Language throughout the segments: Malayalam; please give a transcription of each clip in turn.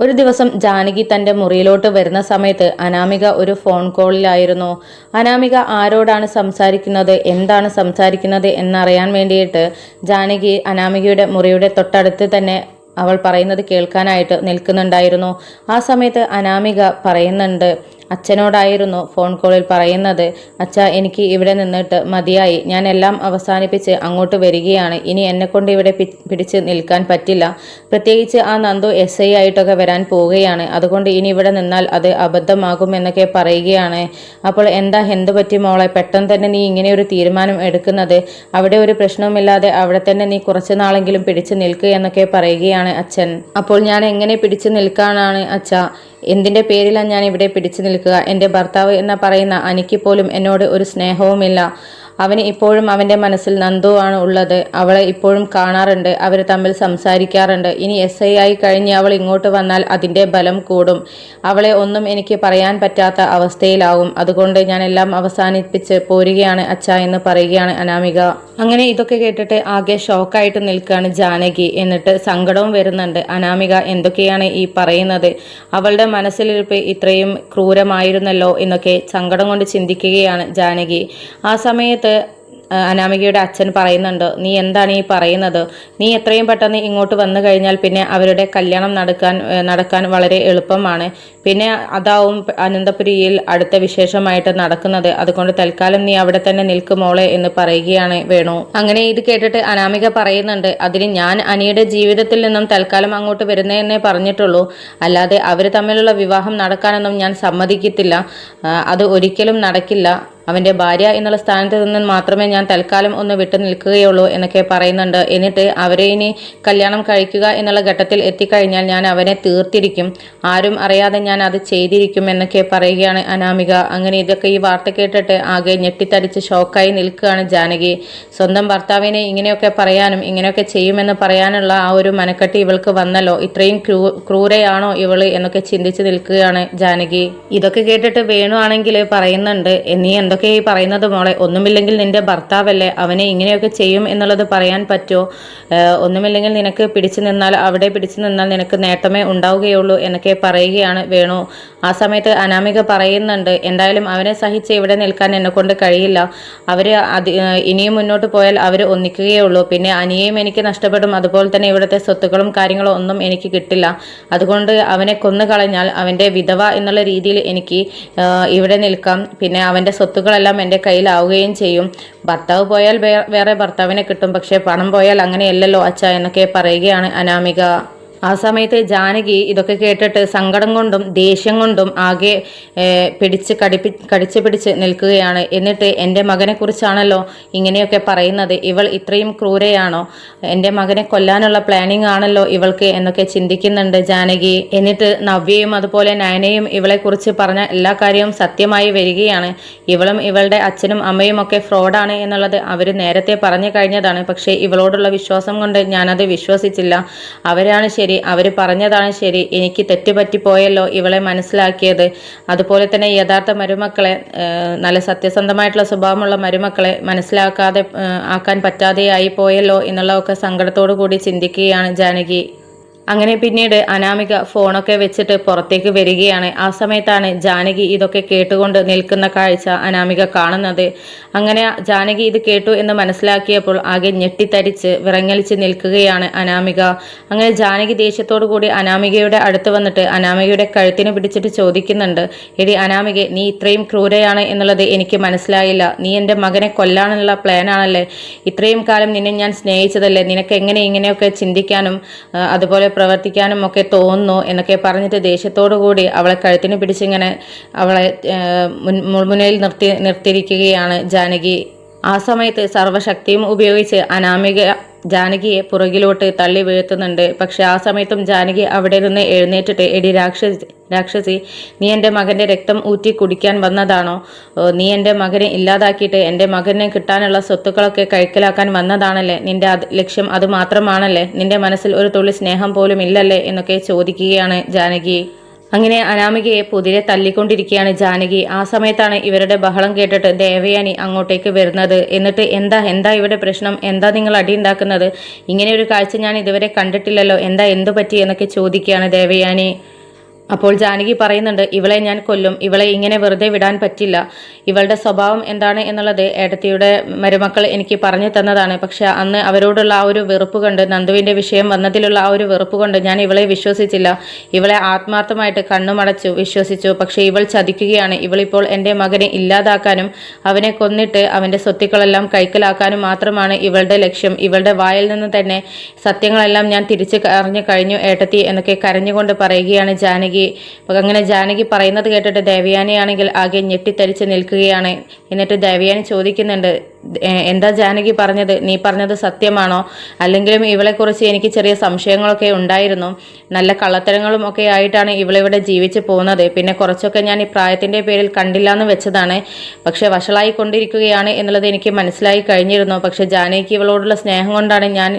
ഒരു ദിവസം ജാനകി തൻ്റെ മുറിയിലോട്ട് വരുന്ന സമയത്ത് അനാമിക ഒരു ഫോൺ കോളിലായിരുന്നു. അനാമിക ആരോടാണ് സംസാരിക്കുന്നത്, എന്താണ് സംസാരിക്കുന്നത് എന്നറിയാൻ വേണ്ടിയിട്ട് ജാനകി അനാമികയുടെ മുറിയുടെ തൊട്ടടുത്ത് തന്നെ അവൾ പറയുന്നത് കേൾക്കാനായിട്ട് നിൽക്കുന്നുണ്ടായിരുന്നു. ആ സമയത്ത് അനാമിക പറയുന്നുണ്ട്, അച്ഛനോടായിരുന്നു ഫോൺ കോളിൽ പറയുന്നത്, അച്ഛ എനിക്ക് ഇവിടെ നിന്നിട്ട് മതിയായി, ഞാൻ എല്ലാം അവസാനിപ്പിച്ച് അങ്ങോട്ട് വരികയാണ്. ഇനി എന്നെക്കൊണ്ട് ഇവിടെ പിടിച്ച് നിൽക്കാൻ പറ്റില്ല. പ്രത്യേകിച്ച് ആ നന്ദു SI ആയിട്ടൊക്കെ വരാൻ പോവുകയാണ്. അതുകൊണ്ട് ഇനി ഇവിടെ നിന്നാൽ അത് അബദ്ധമാകും എന്നൊക്കെ പറയുകയാണ്. അപ്പോൾ എന്ത് പറ്റി മോളെ, പെട്ടെന്ന് തന്നെ നീ ഇങ്ങനെ ഒരു തീരുമാനം എടുക്കുന്നത്? അവിടെ ഒരു പ്രശ്നവുമില്ലാതെ അവിടെ തന്നെ നീ കുറച്ചു നാളെങ്കിലും പിടിച്ചു നിൽക്കുക എന്നൊക്കെ പറയുകയാണ് അച്ഛൻ. അപ്പോൾ ഞാൻ എങ്ങനെ പിടിച്ചു നിൽക്കാനാണ് അച്ഛ? എന്തിൻ്റെ പേരിലാണ് ഞാൻ ഇവിടെ പിടിച്ചു നിൽക്കുക? എൻ്റെ ഭർത്താവ് എന്ന പറയുന്ന അനിക്ക് പോലും എന്നോട് ഒരു സ്നേഹവുമില്ല. അവന് ഇപ്പോഴും അവൻ്റെ മനസ്സിൽ നന്ദു ആണ് ഉള്ളത്. അവളെ ഇപ്പോഴും കാണാറുണ്ട്, അവർ തമ്മിൽ സംസാരിക്കാറുണ്ട്. ഇനി SI ആയി കഴിഞ്ഞ് അവൾ ഇങ്ങോട്ട് വന്നാൽ അതിൻ്റെ ബലം കൂടും. അവളെ ഒന്നും എനിക്ക് പറയാൻ പറ്റാത്ത അവസ്ഥയിലാവും. അതുകൊണ്ട് ഞാൻ എല്ലാം അവസാനിപ്പിച്ച് പോരുകയാണ് അച്ഛ എന്ന് പറയുകയാണ് അനാമിക. അങ്ങനെ ഇതൊക്കെ കേട്ടിട്ട് ആകെ ഷോക്കായിട്ട് നിൽക്കുകയാണ് ജാനകി. എന്നിട്ട് സങ്കടവും വരുന്നുണ്ട്. അനാമിക എന്തൊക്കെയാണ് ഈ പറയുന്നത്? അവളുടെ മനസ്സിലിരിപ്പ് ഇത്രയും ക്രൂരമായിരുന്നല്ലോ എന്നൊക്കെ സങ്കടം കൊണ്ട് ചിന്തിക്കുകയാണ് ജാനകി. ആ സമയത്ത് അനാമികയുടെ അച്ഛൻ പറയുന്നുണ്ട്, നീ എന്താണ് ഈ പറയുന്നത്? നീ എത്രയും പെട്ടെന്ന് ഇങ്ങോട്ട് വന്നു കഴിഞ്ഞാൽ പിന്നെ അവരുടെ കല്യാണം നടക്കാൻ വളരെ എളുപ്പമാണ്. പിന്നെ അതാവും അനന്തപുരിയിൽ അടുത്ത വിശേഷമായിട്ട് നടക്കുന്നത്. അതുകൊണ്ട് തൽക്കാലം നീ അവിടെ തന്നെ നിൽക്കുമോളെ എന്ന് പറയുകയാണ് വേണു. അങ്ങനെ ഇത് കേട്ടിട്ട് അനാമിക പറയുന്നുണ്ട്, അതിന് ഞാൻ അനിയുടെ ജീവിതത്തിൽ നിന്നും തൽക്കാലം അങ്ങോട്ട് വരുന്നതെന്നേ പറഞ്ഞിട്ടുള്ളൂ. അല്ലാതെ അവർ തമ്മിലുള്ള വിവാഹം നടക്കാനൊന്നും ഞാൻ സമ്മതിക്കത്തില്ല. അത് ഒരിക്കലും നടക്കില്ല. അവൻ്റെ ഭാര്യ എന്നുള്ള സ്ഥാനത്ത് നിന്ന് മാത്രമേ ഞാൻ തൽക്കാലം ഒന്ന് വിട്ടു നിൽക്കുകയുള്ളൂ എന്നൊക്കെ പറയുന്നുണ്ട്. എന്നിട്ട് അവരെ ഇനി കല്യാണം കഴിക്കുക എന്നുള്ള ഘട്ടത്തിൽ എത്തിക്കഴിഞ്ഞാൽ ഞാൻ അവനെ തീർത്തിരിക്കും. ആരും അറിയാതെ ഞാൻ അത് ചെയ്തിരിക്കും എന്നൊക്കെ പറയുകയാണ് അനാമിക. അങ്ങനെ ഇതൊക്കെ ഈ വാർത്ത കേട്ടിട്ട് ആകെ ഞെട്ടിത്തരിച്ച് ഷോക്കായി നിൽക്കുകയാണ് ജാനകി. സ്വന്തം ഭർത്താവിനെ ഇങ്ങനെയൊക്കെ പറയാനും ഇങ്ങനെയൊക്കെ ചെയ്യുമെന്ന് പറയാനുള്ള ആ ഒരു മനക്കെട്ടി ഇവൾക്ക് വന്നല്ലോ. ഇത്രയും ക്രൂരയാണോ ഇവള് എന്നൊക്കെ ചിന്തിച്ച് നിൽക്കുകയാണ് ജാനകി. ഇതൊക്കെ കേട്ടിട്ട് വേണു ആണെങ്കിൽ പറയുന്നുണ്ട്, നീ എന്തൊക്കെ ഈ പറയുന്നത് മോളെ? ഒന്നുമില്ലെങ്കിൽ നിന്റെ ഭർത്താവല്ലേ, അവനെ ഇങ്ങനെയൊക്കെ ചെയ്യും എന്നുള്ളത് പറയാൻ പറ്റുമോ? ഒന്നുമില്ലെങ്കിൽ നിനക്ക് പിടിച്ചു നിന്നാൽ നിനക്ക് നേട്ടമേ ഉണ്ടാവുകയുള്ളൂ എന്നൊക്കെ പറയുകയാണ് വേണു. ആ സമയത്ത് അനാമിക പറയുന്നുണ്ട്, എന്തായാലും അവനെ സഹിച്ച് ഇവിടെ നിൽക്കാൻ എന്നെ കൊണ്ട് കഴിയില്ല. ഇനിയും മുന്നോട്ട് പോയാൽ അവർ ഒന്നിക്കുകയുള്ളൂ. പിന്നെ അനിയെയും എനിക്ക് നഷ്ടപ്പെടും. അതുപോലെ തന്നെ ഇവിടുത്തെ സ്വത്തുക്കളും കാര്യങ്ങളും ഒന്നും എനിക്ക് കിട്ടില്ല. അതുകൊണ്ട് അവനെ കൊന്നു കളഞ്ഞാൽ അവൻ്റെ വിധവ എന്നുള്ള രീതിയിൽ എനിക്ക് ഇവിടെ നിൽക്കാം. പിന്നെ അവൻ്റെ സ്വത്തുക്കളെല്ലാം എൻ്റെ കയ്യിലാവുകയും ചെയ്യും. ഭർത്താവ് പോയാൽ വേറെ ഭർത്താവിനെ കിട്ടും. പക്ഷേ പണം പോയാൽ അങ്ങനെയല്ലല്ലോ അച്ഛ എന്നൊക്കെ പറയുകയാണ് അനാമിക. ആ സമയത്ത് ജാനകി ഇതൊക്കെ കേട്ടിട്ട് സങ്കടം കൊണ്ടും ദേഷ്യം കൊണ്ടും ആകെ കടിച്ചു പിടിച്ച് നിൽക്കുകയാണ്. എന്നിട്ട് എൻ്റെ മകനെ കുറിച്ചാണല്ലോ ഇങ്ങനെയൊക്കെ പറയുന്നത്, ഇവൾ ഇത്രയും ക്രൂരയാണോ? എൻ്റെ മകനെ കൊല്ലാനുള്ള പ്ലാനിങ് ആണല്ലോ ഇവൾക്ക് എന്നൊക്കെ ചിന്തിക്കുന്നുണ്ട് ജാനകി. എന്നിട്ട് നവ്യയും അതുപോലെ നയനയും ഇവളെ കുറിച്ച് പറഞ്ഞ എല്ലാ കാര്യവും സത്യമായി വരികയാണ്. ഇവളും ഇവളുടെ അച്ഛനും അമ്മയും ഒക്കെ ഫ്രോഡാണ് എന്നുള്ളത് അവർ നേരത്തെ പറഞ്ഞു കഴിഞ്ഞതാണ്. പക്ഷേ ഇവളോടുള്ള വിശ്വാസം കൊണ്ട് ഞാനത് വിശ്വസിച്ചില്ല. അവരാണ് ശരി, അവർ പറഞ്ഞതാണ് ശരി. എനിക്ക് തെറ്റുപറ്റിപ്പോയല്ലോ ഇവളെ മനസ്സിലാക്കിയത്. അതുപോലെ തന്നെ യഥാർത്ഥ മരുമക്കളെ, നല്ല സത്യസന്ധമായിട്ടുള്ള സ്വഭാവമുള്ള മരുമക്കളെ മനസ്സിലാക്കാതെ ആക്കാൻ പറ്റാതെയായി പോയല്ലോ എന്നുള്ളതൊക്കെ സങ്കടത്തോടു കൂടി ചിന്തിക്കുകയാണ് ജാനകി. അങ്ങനെ പിന്നീട് അനാമിക ഫോണൊക്കെ വെച്ചിട്ട് പുറത്തേക്ക് വരികയാണ്. ആ സമയത്താണ് ജാനകി ഇതൊക്കെ കേട്ടുകൊണ്ട് നിൽക്കുന്ന കാഴ്ച അനാമിക കാണുന്നത്. അങ്ങനെ ജാനകി ഇത് കേട്ടു എന്ന് മനസ്സിലാക്കിയപ്പോൾ ആകെ ഞെട്ടിത്തരിച്ച് വിറങ്ങലിച്ച് നിൽക്കുകയാണ് അനാമിക. അങ്ങനെ ജാനകി ദേഷ്യത്തോടു കൂടി അനാമികയുടെ അടുത്ത് വന്നിട്ട് അനാമികയുടെ കഴുത്തിന് പിടിച്ചിട്ട് ചോദിക്കുന്നുണ്ട്, എടി അനാമിക, നീ ഇത്രയും ക്രൂരയാണ് എന്നുള്ളത് എനിക്ക് മനസ്സിലായില്ല. നീ എൻ്റെ മകനെ കൊല്ലാനുള്ള പ്ലാനാണല്ലേ? ഇത്രയും കാലം നിന്നെ ഞാൻ സ്നേഹിച്ചതല്ലേ? നിനക്ക് എങ്ങനെ ഇങ്ങനെയൊക്കെ ചിന്തിക്കാനും അതുപോലെ പ്രവർത്തിക്കാനും ഒക്കെ തോന്നുന്നു എന്നൊക്കെ പറഞ്ഞിട്ട് ദേഷ്യത്തോടു കൂടി അവളെ കഴുത്തിന് പിടിച്ചിങ്ങനെ അവളെ മുൾമുനയിൽ നിർത്തിയിരിക്കുകയാണ് ജാനകി. ആ സമയത്ത് സർവ്വശക്തിയും ഉപയോഗിച്ച് അനാമിക ജാനകിയെ പുറകിലോട്ട് തള്ളി വീഴ്ത്തുന്നുണ്ട്. പക്ഷെ ആ സമയത്തും ജാനകി അവിടെ നിന്ന് എഴുന്നേറ്റിട്ട്, എടി രാക്ഷസി, നീ എൻ്റെ മകൻ്റെ രക്തം ഊറ്റി കുടിക്കാൻ വന്നതാണോ? നീ എൻ്റെ മകനെ ഇല്ലാതാക്കിയിട്ട് എൻ്റെ മകനെ കിട്ടാനുള്ള സ്വത്തുക്കളൊക്കെ കൈക്കലാക്കാൻ വന്നതാണല്ലേ? നിന്റെ ലക്ഷ്യം അത് മാത്രമാണല്ലേ? നിന്റെ മനസ്സിൽ ഒരു തുള്ളി സ്നേഹം പോലും ഇല്ലല്ലേ എന്നൊക്കെ ചോദിക്കുകയാണ് ജാനകി. അങ്ങനെ അനാമികയെ പുതിരെ തല്ലിക്കൊണ്ടിരിക്കുകയാണ് ജാനകി. ആ സമയത്താണ് ഇവരുടെ ബഹളം കേട്ടിട്ട് ദേവയാനി അങ്ങോട്ടേക്ക് വരുന്നത്. എന്നിട്ട് എന്താ ഇവിടെ പ്രശ്നം? എന്താ നിങ്ങൾ അടി ഉണ്ടാക്കുന്നത്? ഇങ്ങനെ ഒരു കാഴ്ച ഞാൻ ഇതുവരെ കണ്ടിട്ടില്ലല്ലോ. എന്തു പറ്റി എന്നൊക്കെ ചോദിക്കുകയാണ് ദേവയാനി. അപ്പോൾ ജാനകി പറയുന്നുണ്ട്, ഇവളെ ഞാൻ കൊല്ലും, ഇവളെ ഇങ്ങനെ വെറുതെ വിടാൻ പറ്റില്ല, ഇവളുടെ സ്വഭാവം എന്താണ് എന്നുള്ളത് ഏട്ടത്തിയുടെ മരുമക്കൾ എനിക്ക് പറഞ്ഞു തന്നതാണ്. പക്ഷെ അന്ന് അവരോടുള്ള ആ ഒരു വെറുപ്പ് കൊണ്ട്, നന്ദുവിൻ്റെ വിഷയം വന്നതിലുള്ള ആ ഒരു വെറുപ്പ് കൊണ്ട് ഞാൻ ഇവളെ വിശ്വസിച്ചില്ല. ഇവളെ ആത്മാർത്ഥമായിട്ട് കണ്ണുമടച്ചു വിശ്വസിച്ചു. പക്ഷെ ഇവൾ ചതിക്കുകയാണ്. ഇവളിപ്പോൾ എൻ്റെ മകനെ ഇല്ലാതാക്കാനും അവനെ കൊന്നിട്ട് അവൻ്റെ സ്വത്തുക്കളെല്ലാം കൈക്കലാക്കാനും മാത്രമാണ് ഇവളുടെ ലക്ഷ്യം. ഇവളുടെ വായിൽ നിന്ന് തന്നെ സത്യങ്ങളെല്ലാം ഞാൻ തിരിച്ചു അറിഞ്ഞു കഴിഞ്ഞു ഏട്ടത്തി എന്നൊക്കെ കരഞ്ഞുകൊണ്ട് പറയുകയാണ് ജാനകി. അങ്ങനെ ജാനകി പറയുന്നത് കേട്ടിട്ട് ദേവയാനിയാണെങ്കിൽ ആകെ ഞെട്ടിത്തരിച്ച് നിൽക്കുകയാണ്. എന്നിട്ട് ദേവയാനി ചോദിക്കുന്നുണ്ട്, എന്താ ജാനകി പറഞ്ഞത്? നീ പറഞ്ഞത് സത്യമാണോ? അല്ലെങ്കിലും ഇവളെക്കുറിച്ച് എനിക്ക് ചെറിയ സംശയങ്ങളൊക്കെ ഉണ്ടായിരുന്നു. നല്ല കള്ളത്തരങ്ങളും ഒക്കെ ആയിട്ടാണ് ഇവളിവിടെ ജീവിച്ചു പോകുന്നത്. പിന്നെ കുറച്ചൊക്കെ ഞാൻ ഈ പ്രായത്തിൻ്റെ പേരിൽ കണ്ടില്ലാന്ന് വെച്ചതാണ്. പക്ഷെ വഷളായി കൊണ്ടിരിക്കുകയാണ് എന്നുള്ളത് എനിക്ക് മനസ്സിലായി കഴിഞ്ഞിരുന്നു. പക്ഷെ ജാനകിക്ക് ഇവളോടുള്ള സ്നേഹം കൊണ്ടാണ് ഞാൻ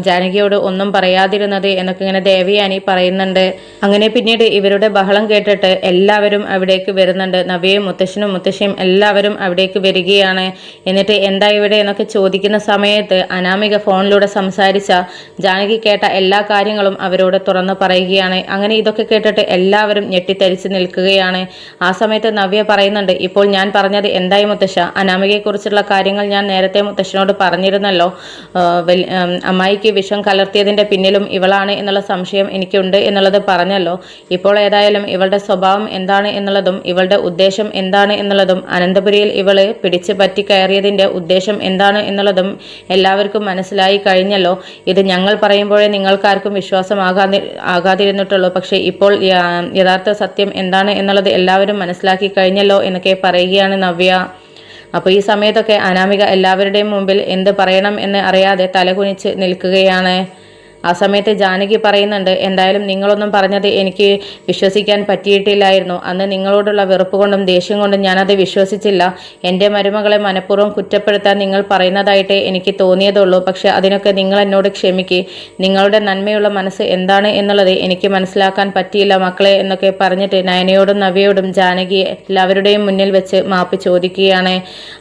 ജാനകിയോട് ഒന്നും പറയാതിരുന്നത് എന്നൊക്കെ ഇങ്ങനെ ദേവയാനി പറയുന്നുണ്ട്. അങ്ങനെ പിന്നീട് ഇവരുടെ ബഹളം കേട്ടിട്ട് എല്ലാവരും അവിടേക്ക് വരുന്നുണ്ട്. നവ്യയും മുത്തശ്ശനും മുത്തശ്ശിയും എല്ലാവരും അവിടേക്ക് വരികയാണ്. എന്നിട്ട് എന്താ ഇവിടെ എന്നൊക്കെ ചോദിക്കുന്ന സമയത്ത് അനാമിക ഫോണിലൂടെ സംസാരിച്ച ജാനകി കേട്ട എല്ലാ കാര്യങ്ങളും അവരോട് തുറന്നു പറയുകയാണ്. അങ്ങനെ ഇതൊക്കെ കേട്ടിട്ട് എല്ലാവരും ഞെട്ടിത്തരിച്ച് നിൽക്കുകയാണ്. ആ സമയത്ത് നവ്യ പറയുന്നുണ്ട്, ഇപ്പോൾ ഞാൻ പറഞ്ഞത് എന്തായി മുത്തശ്ശ? അനാമികയെക്കുറിച്ചുള്ള കാര്യങ്ങൾ ഞാൻ നേരത്തെ മുത്തശ്ശനോട് പറഞ്ഞിരുന്നല്ലോ. അമ്മായിക്ക് വിഷം കലർത്തിയതിൻ്റെ പിന്നിലും ഇവളാണ് എന്നുള്ള സംശയം എനിക്കുണ്ട് എന്നുള്ളത് പറഞ്ഞല്ലോ. ഇപ്പോൾ ഏതായാലും ഇവളുടെ സ്വഭാവം എന്താണ് എന്നുള്ളതും ഇവളുടെ ഉദ്ദേശം എന്താണ് എന്നുള്ളതും അനന്തപുരിയിൽ ഇവള് പിടിച്ച് പറ്റി കയറിയതിൻ്റെ ഉദ്ദേശം എന്താണ് എന്നുള്ളതും എല്ലാവർക്കും മനസ്സിലായി കഴിഞ്ഞല്ലോ. ഇത് ഞങ്ങൾ പറയുമ്പോഴേ നിങ്ങൾക്കാർക്കും ആകാതിരുന്നിട്ടുള്ളൂ. പക്ഷേ ഇപ്പോൾ യഥാർത്ഥ സത്യം എന്താണ് എന്നുള്ളത് എല്ലാവരും മനസ്സിലാക്കി കഴിഞ്ഞല്ലോ എന്നൊക്കെ പറയുകയാണ് നവ്യ. അപ്പോൾ ഈ സമയത്തൊക്കെ അനാമിക എല്ലാവരുടെയും മുമ്പിൽ എന്ത് പറയണം എന്ന് അറിയാതെ തലകുനിച്ച് നിൽക്കുകയാണ്. ആ സമയത്ത് ജാനകി പറയുന്നുണ്ട്, എന്തായാലും നിങ്ങളൊന്നും പറഞ്ഞത് എനിക്ക് വിശ്വസിക്കാൻ പറ്റിയിട്ടില്ലായിരുന്നു. അന്ന് നിങ്ങളോടുള്ള വെറുപ്പ് കൊണ്ടും ദേഷ്യം കൊണ്ടും ഞാനത് വിശ്വസിച്ചില്ല. എൻ്റെ മരുമകളെ മനഃപൂർവ്വം കുറ്റപ്പെടുത്താൻ നിങ്ങൾ പറയുന്നതായിട്ടേ എനിക്ക് തോന്നിയതുള്ളൂ. പക്ഷെ അതിനൊക്കെ നിങ്ങൾ എന്നോട് ക്ഷമിക്ക്. നിങ്ങളുടെ നന്മയുള്ള മനസ്സ് എന്താണ് എന്നുള്ളത് എനിക്ക് മനസ്സിലാക്കാൻ പറ്റിയില്ല മക്കളെ എന്നൊക്കെ പറഞ്ഞിട്ട് നയനയോടും നവ്യയോടും ജാനകി എല്ലാവരുടെയും മുന്നിൽ വെച്ച് മാപ്പ് ചോദിക്കുകയാണ്.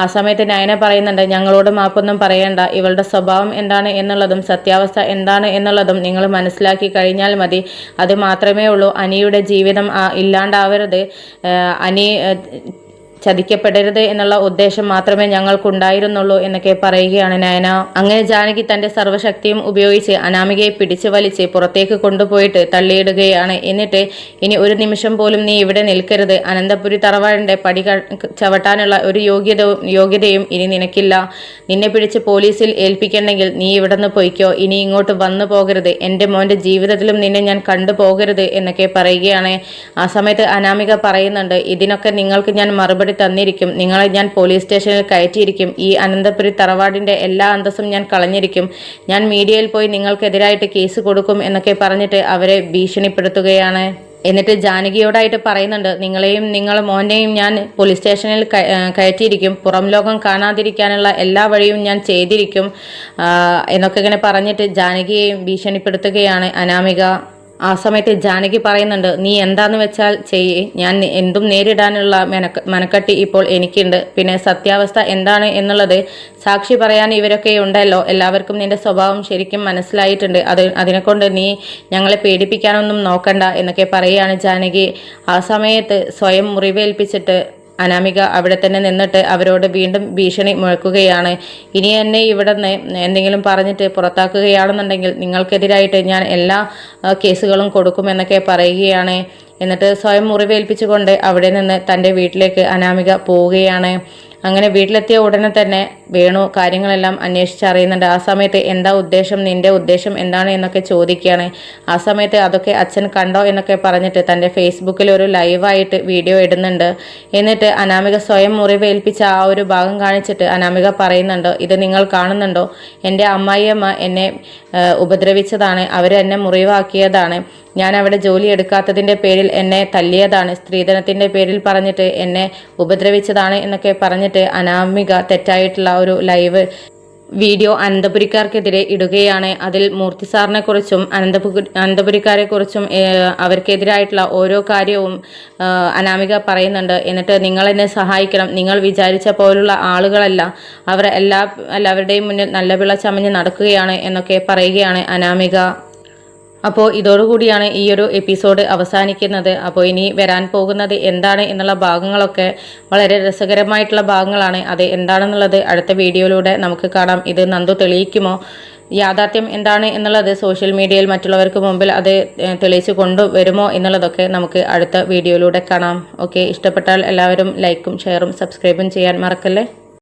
ആ സമയത്ത് നയന പറയുന്നുണ്ട്, ഞങ്ങളോട് മാപ്പൊന്നും പറയണ്ട. ഇവളുടെ സ്വഭാവം എന്താണ് എന്നുള്ളതും സത്യാവസ്ഥ എന്താണ് എന്നുള്ളതും നിങ്ങൾ മനസ്സിലാക്കി കഴിഞ്ഞാൽ മതി. അത് മാത്രമേ ഉള്ളൂ. അനിയുടെ ജീവിതം ഇല്ലാണ്ടാവരുത്, അനി ചതിക്കപ്പെടരുത് എന്നുള്ള ഉദ്ദേശം മാത്രമേ ഞങ്ങൾക്കുണ്ടായിരുന്നുള്ളൂ എന്നൊക്കെ പറയുകയാണ് നയന. അങ്ങനെ ജാനകി തൻ്റെ സർവ്വശക്തിയും ഉപയോഗിച്ച് അനാമികയെ പിടിച്ചു വലിച്ച് പുറത്തേക്ക് കൊണ്ടുപോയിട്ട് തള്ളിയിടുകയാണ്. എന്നിട്ട്, ഇനി ഒരു നിമിഷം പോലും നീ ഇവിടെ നിൽക്കരുത്. അനന്തപുരി തറവാടിൻ്റെ പടി ചവിട്ടാനുള്ള ഒരു യോഗ്യതയും ഇനി നിനക്കില്ല. നിന്നെ പിടിച്ച് പോലീസിൽ ഏൽപ്പിക്കണമെങ്കിൽ നീ ഇവിടെ നിന്ന് പൊയ്ക്കോ. ഇനി ഇങ്ങോട്ട് വന്നു പോകരുത്. എൻ്റെ മോൻ്റെ ജീവിതത്തിലും നിന്നെ ഞാൻ കണ്ടുപോകരുത് എന്നൊക്കെ പറയുകയാണ്. ആ സമയത്ത് അനാമിക പറയുന്നുണ്ട്, ഇതിനൊക്കെ നിങ്ങൾക്ക് ഞാൻ മറുപടി തന്നിരിക്കും. നിങ്ങളെ ഞാൻ പോലീസ് സ്റ്റേഷനിൽ കയറ്റിയിരിക്കും. ഈ അനന്തപുരി തറവാടിൻ്റെ എല്ലാ അന്തസ്സും ഞാൻ കളഞ്ഞിരിക്കും. ഞാൻ മീഡിയയിൽ പോയി നിങ്ങൾക്കെതിരായിട്ട് കേസ് കൊടുക്കും എന്നൊക്കെ പറഞ്ഞിട്ട് അവരെ ഭീഷണിപ്പെടുത്തുകയാണ്. എന്നിട്ട് ജാനകിയോടായിട്ട് പറയുന്നുണ്ട്, നിങ്ങളെയും നിങ്ങളെ മോനെയും ഞാൻ പോലീസ് സ്റ്റേഷനിൽ കയറ്റിയിരിക്കും. പുറം ലോകം കാണാതിരിക്കാനുള്ള എല്ലാ വഴിയും ഞാൻ ചെയ്തിരിക്കും എന്നൊക്കെ ഇങ്ങനെ പറഞ്ഞിട്ട് ജാനകിയെയും ഭീഷണിപ്പെടുത്തുകയാണ് അനാമിക. ആ സമയത്ത് ജാനകി പറയുന്നുണ്ട്, നീ എന്താന്ന് വെച്ചാൽ ചെയ്യ്. ഞാൻ എന്തും നേരിടാനുള്ള മനക്കെട്ടി ഇപ്പോൾ എനിക്കുണ്ട്. പിന്നെ സത്യാവസ്ഥ എന്താണ് എന്നുള്ളത് സാക്ഷി പറയാൻ ഇവരൊക്കെ ഉണ്ടല്ലോ. എല്ലാവർക്കും നിന്റെ സ്വഭാവം ശരിക്കും മനസ്സിലായിട്ടുണ്ട്. അതിനെക്കൊണ്ട് നീ ഞങ്ങളെ പേടിപ്പിക്കാനൊന്നും നോക്കണ്ട എന്നൊക്കെ പറയുകയാണ് ജാനകി. ആ സമയത്ത് സ്വയം മുറിവേൽപ്പിച്ചിട്ട് അനാമിക അവിടെ തന്നെ നിന്നിട്ട് അവരോട് വീണ്ടും ഭീഷണി മുഴക്കുകയാണ്. ഇനി എന്നെ ഇവിടെ നിന്ന് എന്തെങ്കിലും പറഞ്ഞിട്ട് പുറത്താക്കുകയാണെന്നുണ്ടെങ്കിൽ നിങ്ങൾക്കെതിരായിട്ട് ഞാൻ എല്ലാ കേസുകളും കൊടുക്കുമെന്നൊക്കെ പറയുകയാണ്. എന്നിട്ട് സ്വയം മുറിവേൽപ്പിച്ചുകൊണ്ട് അവിടെ നിന്ന് തൻ്റെ വീട്ടിലേക്ക് അനാമിക പോവുകയാണ്. അങ്ങനെ വീട്ടിലെത്തിയ ഉടനെ തന്നെ വേണു കാര്യങ്ങളെല്ലാം അന്വേഷിച്ചറിയുന്നുണ്ട്. ആ സമയത്ത് എന്താ ഉദ്ദേശം, നിന്റെ ഉദ്ദേശം എന്താണ് എന്നൊക്കെ ചോദിക്കുകയാണ്. ആ സമയത്ത് അതൊക്കെ അച്ഛൻ കണ്ടോ എന്നൊക്കെ പറഞ്ഞിട്ട് തൻ്റെ ഫേസ്ബുക്കിൽ ഒരു ലൈവായിട്ട് വീഡിയോ ഇടുന്നുണ്ട്. എന്നിട്ട് അനാമിക സ്വയം മുറിവേൽപ്പിച്ച ആ ഒരു ഭാഗം കാണിച്ചിട്ട് അനാമിക പറയുന്നുണ്ട്, ഇത് നിങ്ങൾ കാണുന്നുണ്ടോ? എൻ്റെ അമ്മായിയമ്മ എന്നെ ഉപദ്രവിച്ചതാണ്, അവരെന്നെ മുറിവാക്കിയതാണ്. ഞാൻ അവിടെ ജോലി എടുക്കാത്തതിൻ്റെ പേരിൽ എന്നെ തല്ലിയതാണ്, സ്ത്രീധനത്തിൻ്റെ പേരിൽ പറഞ്ഞിട്ട് എന്നെ ഉപദ്രവിച്ചതാണ് എന്നൊക്കെ പറഞ്ഞിട്ട് അനാമിക തെറ്റായിട്ടുള്ള ഒരു ലൈവ് വീഡിയോ അനന്തപുരിക്കാർക്കെതിരെ ഇടുകയാണ്. അതിൽ മൂർത്തി സാറിനെ കുറിച്ചും അനന്തപുരിക്കാരെ കുറിച്ചും അവർക്കെതിരായിട്ടുള്ള ഓരോ കാര്യവും അനാമിക പറയുന്നുണ്ട്. എന്നിട്ട് നിങ്ങളെന്നെ സഹായിക്കണം, നിങ്ങൾ വിചാരിച്ച പോലുള്ള ആളുകളല്ല, അവർ എല്ലാവരുടെയും മുന്നിൽ നല്ല പിള്ള ചമഞ്ഞ് നടക്കുകയാണ് എന്നൊക്കെ പറയുകയാണ് അനാമിക. അപ്പോൾ ഇതോടുകൂടിയാണ് ഈ ഒരു എപ്പിസോഡ് അവസാനിക്കുന്നത്. അപ്പോൾ ഇനി വരാൻ പോകുന്നത് എന്താണ് എന്നുള്ള ഭാഗങ്ങളൊക്കെ വളരെ രസകരമായിട്ടുള്ള ഭാഗങ്ങളാണ്. അത് എന്താണെന്നുള്ളത് അടുത്ത വീഡിയോയിലൂടെ നമുക്ക് കാണാം. ഇത് നന്ദു തെളിയിക്കുമോ, യാഥാർത്ഥ്യം എന്താണ് എന്നുള്ളത് സോഷ്യൽ മീഡിയയിൽ മറ്റുള്ളവർക്ക് മുമ്പിൽ അത് തെളിയിച്ചു കൊണ്ടുവരുമോ എന്നുള്ളതൊക്കെ നമുക്ക് അടുത്ത വീഡിയോയിലൂടെ കാണാം. ഓക്കെ, ഇഷ്ടപ്പെട്ടാൽ എല്ലാവരും ലൈക്കും ഷെയറും സബ്സ്ക്രൈബും ചെയ്യാൻ മറക്കല്ലേ.